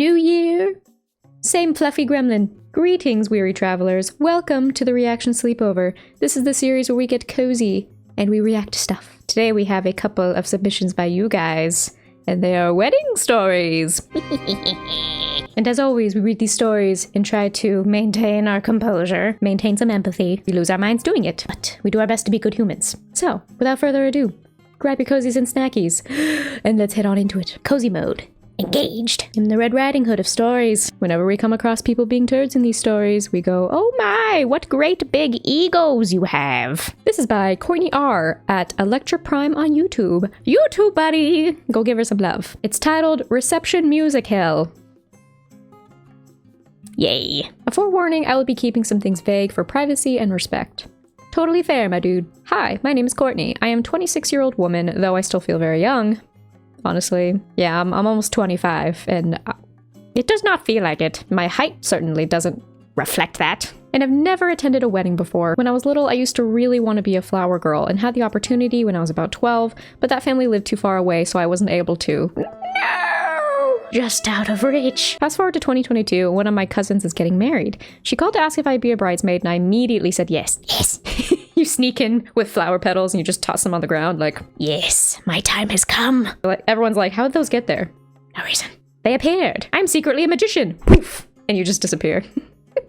New year! Same fluffy gremlin. Greetings, weary travelers. Welcome to the Reaction Sleepover. This is the series where we get cozy and we react to stuff. Today we have a couple of submissions by you guys, and they are wedding stories. And as always, we read these stories and try to maintain our composure, maintain some empathy. We lose our minds doing it, but we do our best to be good humans. So, without further ado, grab your cozies and snackies, and let's head on into it. Cozy mode. Engaged. In the Red Riding Hood of stories. Whenever we come across people being turds in these stories, we go, oh my, what great big egos you have. This is by Courtney R. at Electra Prime on YouTube. YouTube, buddy! Go give her some love. It's titled Reception Music Hell. Yay. A forewarning, I will be keeping some things vague for privacy and respect. Totally fair, my dude. Hi, my name is Courtney. I am a 26-year-old woman, though I still feel very young. Honestly. Yeah, I'm almost 25, and it does not feel like it. My height certainly doesn't reflect that. And I've never attended a wedding before. When I was little, I used to really want to be a flower girl, and had the opportunity when I was about 12, but that family lived too far away, so I wasn't able to. No! Just out of reach. Fast forward to 2022, one of my cousins is getting married. She called to ask if I'd be a bridesmaid, and I immediately said yes. Yes! You sneak in with flower petals and you just toss them on the ground like, yes, my time has come. Like, everyone's like, how'd those get there? No reason. They appeared. I'm secretly a magician. Poof! And you just disappear.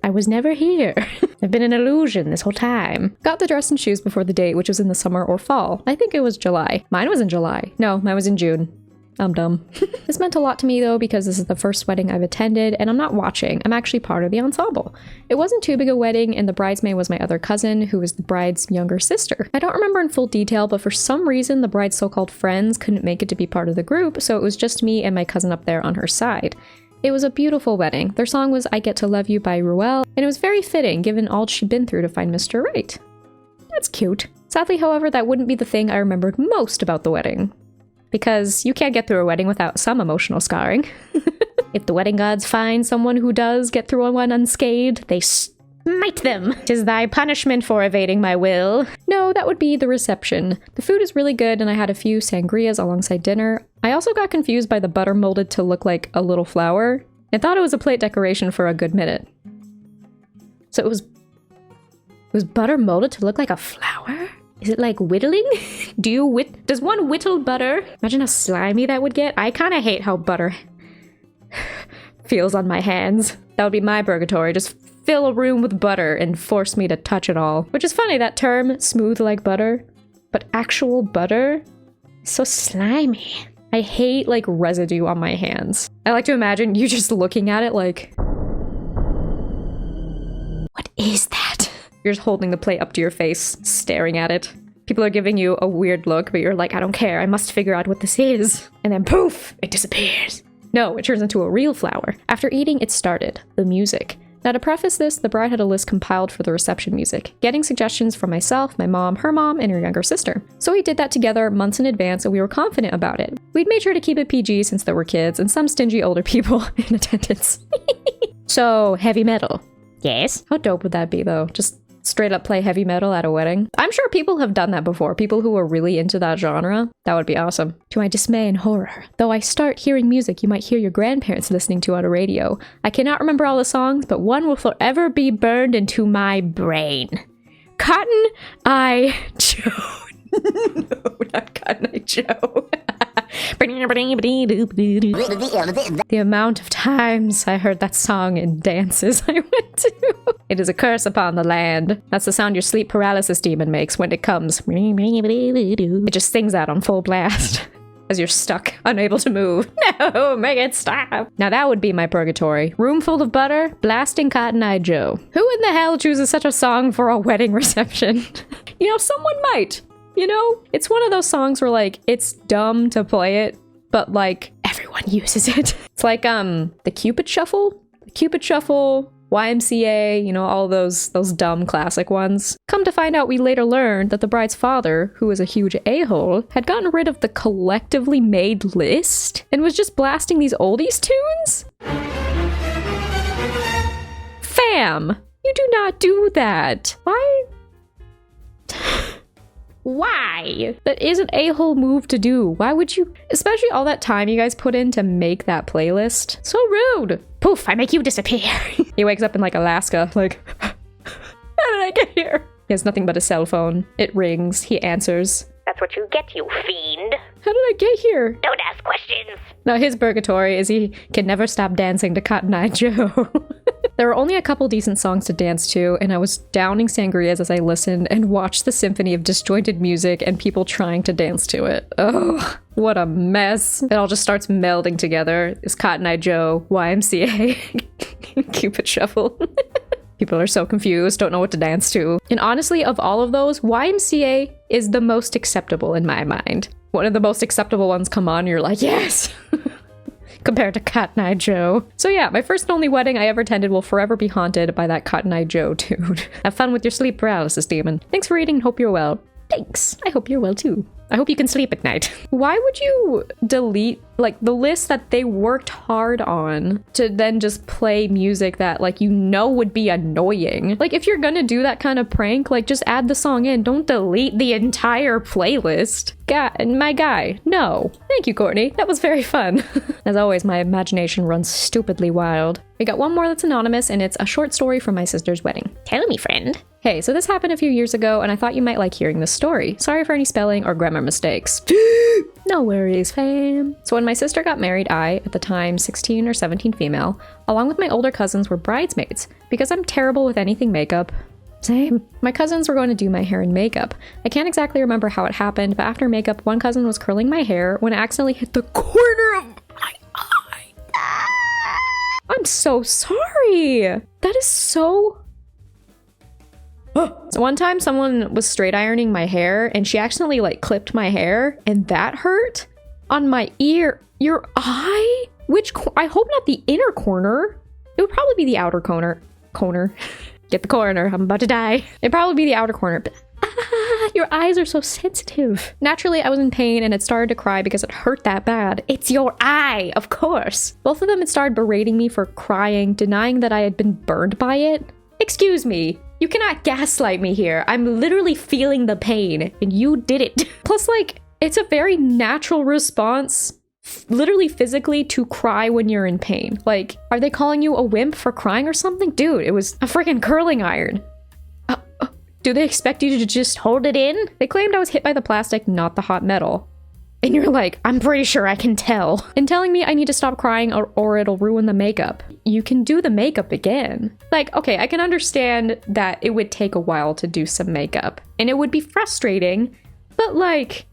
I was never here. I've been an illusion this whole time. Got the dress and shoes before the date, which was in the summer or fall. I think it was July. Mine was in July. No, mine was in June. I'm dumb. This meant a lot to me though, because this is the first wedding I've attended, and I'm not watching. I'm actually part of the ensemble. It wasn't too big a wedding, and the bridesmaid was my other cousin, who was the bride's younger sister. I don't remember in full detail, but for some reason the bride's so-called friends couldn't make it to be part of the group, so it was just me and my cousin up there on her side. It was a beautiful wedding. Their song was I Get to Love You by Ruel, and it was very fitting given all she'd been through to find Mr. Right. That's cute. Sadly, however, that wouldn't be the thing I remembered most about the wedding. Because you can't get through a wedding without some emotional scarring. If the wedding gods find someone who does get through one unscathed, they smite them. 'Tis thy punishment for evading my will. No, that would be the reception. The food is really good, and I had a few sangrias alongside dinner. I also got confused by the butter molded to look like a little flower, and thought it was a plate decoration for a good minute. So it was butter molded to look like a flower? Is it like whittling? Does one whittle butter? Imagine how slimy that would get. I kind of hate how butter feels on my hands. That would be my purgatory. Just fill a room with butter and force me to touch it all. Which is funny, that term, smooth like butter. But actual butter is so slimy. I hate like residue on my hands. I like to imagine you just looking at it like, what is that? You're just holding the plate up to your face, staring at it. People are giving you a weird look, but you're like, I don't care, I must figure out what this is. And then poof, it disappears. No, it turns into a real flower. After eating, it started, the music. Now to preface this, the bride had a list compiled for the reception music, getting suggestions from myself, my mom, her mom, and her younger sister. So we did that together months in advance, and we were confident about it. We'd made sure to keep it PG since there were kids and some stingy older people in attendance. So, heavy metal. Yes? How dope would that be though? Just straight up play heavy metal at a wedding. I'm sure people have done that before. People who are really into that genre. That would be awesome. To my dismay and horror, though I start hearing music you might hear your grandparents listening to on a radio. I cannot remember all the songs, but one will forever be burned into my brain. Cotton Eye Joe. No, not Cotton Eye Joe. The amount of times I heard that song in dances I went to. It is a curse upon the land. That's the sound your sleep paralysis demon makes when it comes. It just sings that on full blast as you're stuck, unable to move. No, make it stop. Now that would be my purgatory. Room full of butter, blasting Cotton Eye Joe. Who in the hell chooses such a song for a wedding reception? You know, someone might. You know, it's one of those songs where like, it's dumb to play it, but like, everyone uses it. It's like, the Cupid Shuffle? The Cupid Shuffle, YMCA, you know, all those dumb classic ones. Come to find out, we later learned that the bride's father, who was a huge a-hole, had gotten rid of the collectively made list and was just blasting these oldies tunes? Fam, you do not do that. Why? Why? That is an a-hole move to do. Why would you, especially all that time you guys put in to make that playlist? So rude. Poof, I make you disappear. He wakes up in like Alaska, like, how did I get here? He has nothing but a cell phone. It rings. He answers. That's what you get, you fiend. How did I get here? Don't ask questions. Now his purgatory is he can never stop dancing to Cotton Eye Joe. There were only a couple decent songs to dance to, and I was downing sangrias as I listened and watched the symphony of disjointed music and people trying to dance to it. Ugh, what a mess. It all just starts melding together. It's Cotton Eye Joe, YMCA, Cupid Shuffle. People are so confused, don't know what to dance to. And honestly, of all of those, YMCA is the most acceptable in my mind. One of the most acceptable ones come on, you're like, yes! Compared to Cotton Eye Joe. So yeah, my first and only wedding I ever attended will forever be haunted by that Cotton Eye Joe tune. Have fun with your sleep paralysis, demon. Thanks for reading and hope you're well. Thanks. I hope you're well too. I hope you can sleep at night. Why would you delete like the list that they worked hard on to then just play music that like you know would be annoying? Like if you're gonna do that kind of prank, like just add the song in. Don't delete the entire playlist. My guy. No. Thank you, Courtney. That was very fun. As always, my imagination runs stupidly wild. We got one more that's anonymous, and it's a short story from my sister's wedding. Tell me, friend. Hey, so this happened a few years ago, and I thought you might like hearing this story. Sorry for any spelling or grammar mistakes. No worries, fam. So when my sister got married, I, at the time 16 or 17 female, along with my older cousins were bridesmaids. Because I'm terrible with anything makeup, same. My cousins were going to do my hair and makeup. I can't exactly remember how it happened, but after makeup, one cousin was curling my hair when it accidentally hit the corner of my eye. I'm so sorry. That is so... So one time someone was straight ironing my hair and she accidentally like clipped my hair and that hurt on my ear. Your eye? I hope not the inner corner. It would probably be the outer corner. Get the corner. I'm about to die. It'd probably be the outer corner. But, your eyes are so sensitive. Naturally, I was in pain and had started to cry because it hurt that bad. It's your eye, of course. Both of them had started berating me for crying, denying that I had been burned by it. Excuse me. You cannot gaslight me here. I'm literally feeling the pain, and you did it. Plus, like, it's a very natural response, literally physically, to cry when you're in pain. Like, are they calling you a wimp for crying or something? Dude, it was a freaking curling iron. Do they expect you to just hold it in? They claimed I was hit by the plastic, not the hot metal. And you're like, I'm pretty sure I can tell. And telling me I need to stop crying or it'll ruin the makeup. You can do the makeup again. Like, okay, I can understand that it would take a while to do some makeup. And it would be frustrating. But like,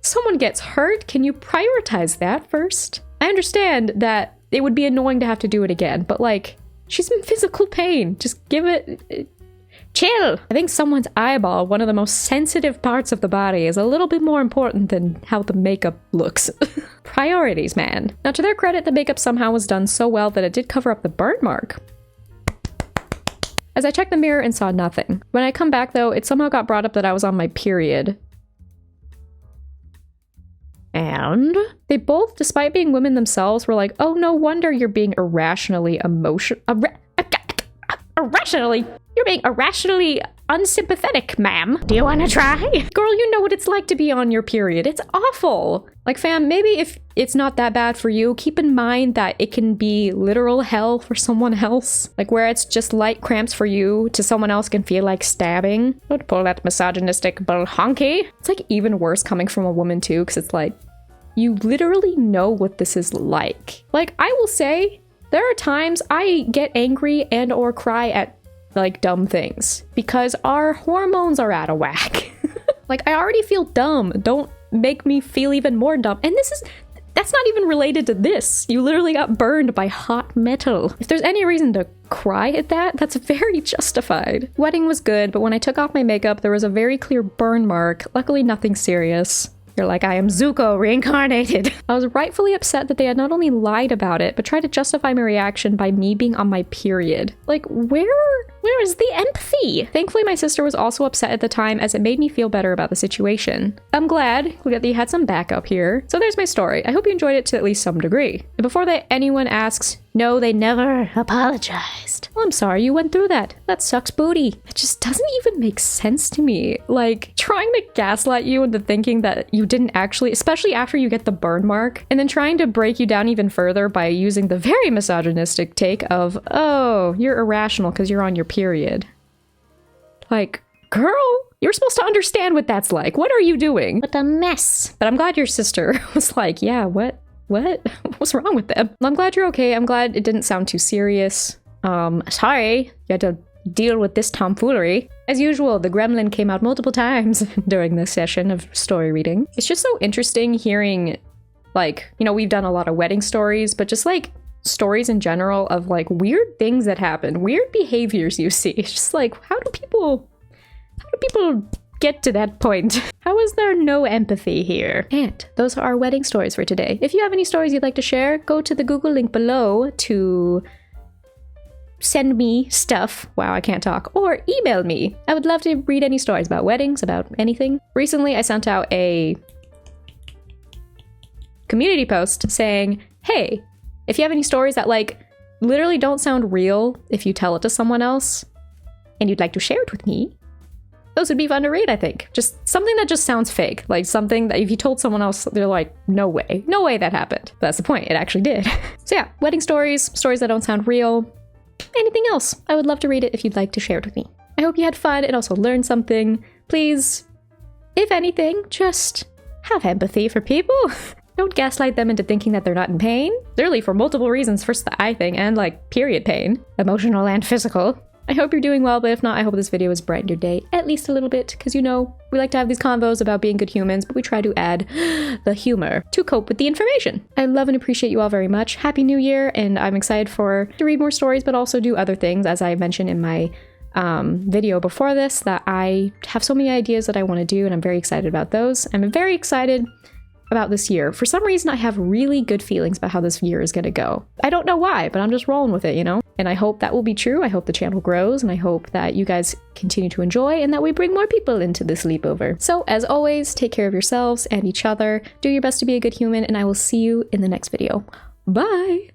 someone gets hurt, can you prioritize that first? I understand that it would be annoying to have to do it again. But like, she's in physical pain. Just give it... Chill! I think someone's eyeball, one of the most sensitive parts of the body, is a little bit more important than how the makeup looks. Priorities, man. Now, to their credit, the makeup somehow was done so well that it did cover up the burn mark. As I checked the mirror and saw nothing. When I come back, though, it somehow got brought up that I was on my period. And they both, despite being women themselves, were like, oh, no wonder you're being irrationally irrationally... You're being irrationally unsympathetic, ma'am. Do you want to try? Girl, you know what it's like to be on your period. It's awful. Like, fam, maybe if it's not that bad for you, keep in mind that it can be literal hell for someone else. Like, where it's just light cramps for you, to someone else can feel like stabbing. Don't pull that misogynistic bull honky. It's like even worse coming from a woman too, because it's like, you literally know what this is like. Like, I will say, there are times I get angry and or cry at like dumb things because our hormones are out of whack. Like, I already feel dumb. Don't make me feel even more dumb. And that's not even related to this. You literally got burned by hot metal. If there's any reason to cry at that, that's very justified. Wedding was good, but when I took off my makeup, there was a very clear burn mark. Luckily, nothing serious. You're like, I am Zuko reincarnated. I was rightfully upset that they had not only lied about it, but tried to justify my reaction by me being on my period. Like, where Where is the empathy? Thankfully, my sister was also upset at the time as it made me feel better about the situation. I'm glad that you had some backup here. So there's my story. I hope you enjoyed it to at least some degree. And before anyone asks, no, they never apologized. Well, I'm sorry you went through that. That sucks booty. It just doesn't even make sense to me. Like, trying to gaslight you into thinking that you didn't actually, especially after you get the burn mark, and then trying to break you down even further by using the very misogynistic take of, oh, you're irrational because you're on your period. Like, girl, you're supposed to understand what that's like. What are you doing? What a mess. But I'm glad your sister was like, yeah, what? What's wrong with them? I'm glad you're okay. I'm glad it didn't sound too serious. Sorry you had to deal with this tomfoolery. As usual, the gremlin came out multiple times during this session of story reading. It's just so interesting hearing, like, you know, we've done a lot of wedding stories, but just like stories in general of like weird things that happen, weird behaviors you see. It's just like, how do people get to that point? How is there no empathy here? And those are our wedding stories for today. If you have any stories you'd like to share, go to the Google link below to send me stuff. Wow, I can't talk. Or email me. I would love to read any stories about weddings, about anything. Recently, I sent out a community post saying, hey, if you have any stories that like literally don't sound real if you tell it to someone else and you'd like to share it with me, those would be fun to read, I think. Just something that just sounds fake. Like something that if you told someone else, they're like, no way that happened. But that's the point, it actually did. So yeah, wedding stories that don't sound real, anything else. I would love to read it if you'd like to share it with me. I hope you had fun and also learned something. Please, if anything, just have empathy for people. Don't gaslight them into thinking that they're not in pain. Literally for multiple reasons. First the eye thing and like period pain, emotional and physical. I hope you're doing well, but if not, I hope this video has brightened your day at least a little bit, because you know, we like to have these convos about being good humans, but we try to add the humor to cope with the information. I love and appreciate you all very much. Happy New Year, and I'm excited to read more stories, but also do other things, as I mentioned in my video before this, that I have so many ideas that I want to do, and I'm very excited about those. I'm very excited about this year. For some reason, I have really good feelings about how this year is going to go. I don't know why, but I'm just rolling with it, you know? And I hope that will be true. I hope the channel grows, and I hope that you guys continue to enjoy and that we bring more people into the sleepover. So as always, take care of yourselves and each other. Do your best to be a good human, and I will see you in the next video. Bye!